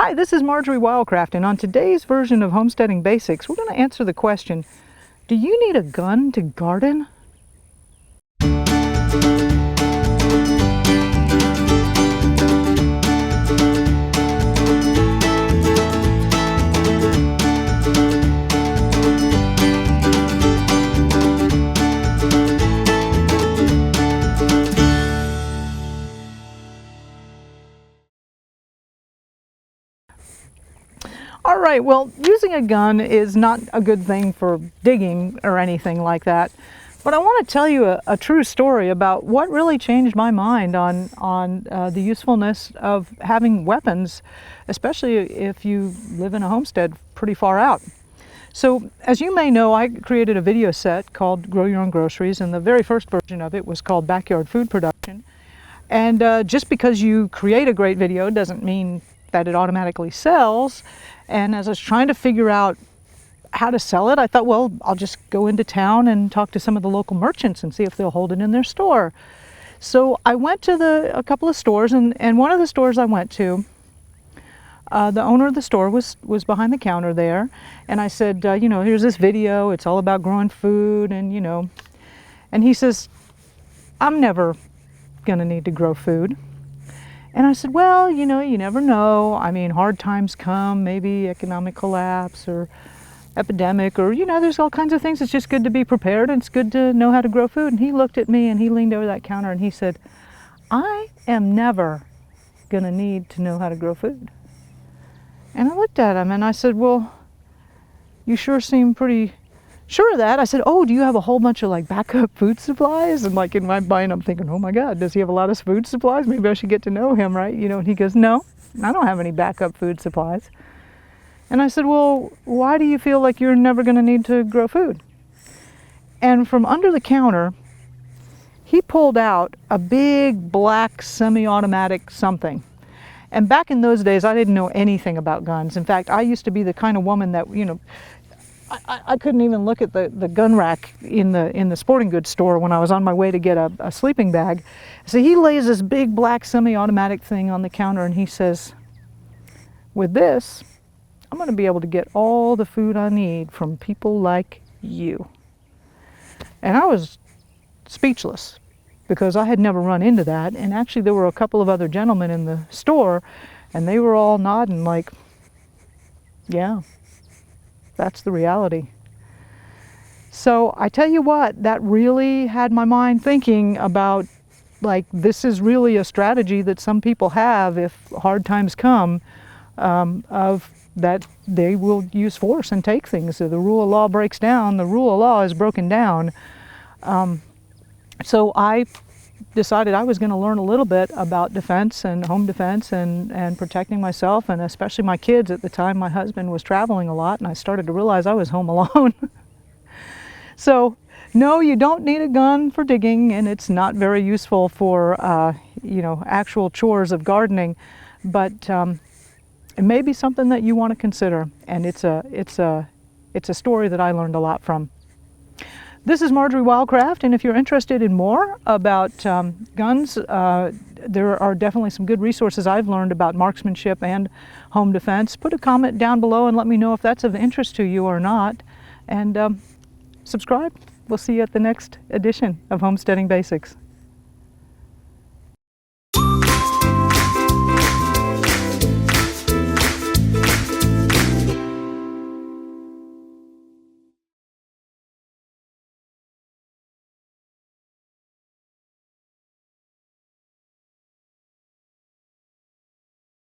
Hi, this is Marjory Wildcraft, and on today's version of Homesteading Basics, we're going to answer the question, do you need a gun to garden? All right, well, using a gun is not a good thing for digging or anything like that. But I want to tell you a true story about what really changed my mind on the usefulness of having weapons, especially if you live in a homestead pretty far out. So, as you may know, I created a video set called Grow Your Own Groceries, and the very first version of it was called Backyard Food Production. And just because you create a great video doesn't mean that it automatically sells. And as I was trying to figure out how to sell it, I thought, well, I'll just go into town and talk to some of the local merchants and see if they'll hold it in their store. So I went to a couple of stores, and one of the stores I went to, the owner of the store was behind the counter there. And I said, here's this video, it's all about growing food, and and he says, I'm never gonna need to grow food. And I said, well, you never know. I mean, hard times come, maybe economic collapse or epidemic, or, there's all kinds of things. It's just good to be prepared, and it's good to know how to grow food. And he looked at me and he leaned over that counter and he said, I am never going to need to know how to grow food. And I looked at him and I said, well, you sure seem pretty sure of that. I said, oh, do you have a whole bunch of like backup food supplies? And like in my mind, I'm thinking, oh my God, does he have a lot of food supplies? Maybe I should get to know him, right? And he goes, no, I don't have any backup food supplies. And I said, well, why do you feel like you're never going to need to grow food? And from under the counter, he pulled out a big black semi-automatic something. And back in those days, I didn't know anything about guns. In fact, I used to be the kind of woman that, I couldn't even look at the gun rack in the sporting goods store when I was on my way to get a sleeping bag. So he lays this big black semi-automatic thing on the counter and he says, with this, I'm going to be able to get all the food I need from people like you. And I was speechless because I had never run into that. And actually there were a couple of other gentlemen in the store and they were all nodding like, yeah, that's the reality. So I tell you what, that really had my mind thinking about, like, this is really a strategy that some people have if hard times come, of that they will use force and take things. So the rule of law breaks down, the rule of law is broken down. So I decided I was going to learn a little bit about defense and home defense and protecting myself, and especially my kids. At the time, my husband was traveling a lot, and I started to realize I was home alone. So, no, you don't need a gun for digging, and it's not very useful for, actual chores of gardening, but it may be something that you want to consider, and it's a story that I learned a lot from. This is Marjory Wildcraft, and if you're interested in more about guns, there are definitely some good resources I've learned about marksmanship and home defense. Put a comment down below and let me know if that's of interest to you or not. And subscribe. We'll see you at the next edition of Homesteading Basics.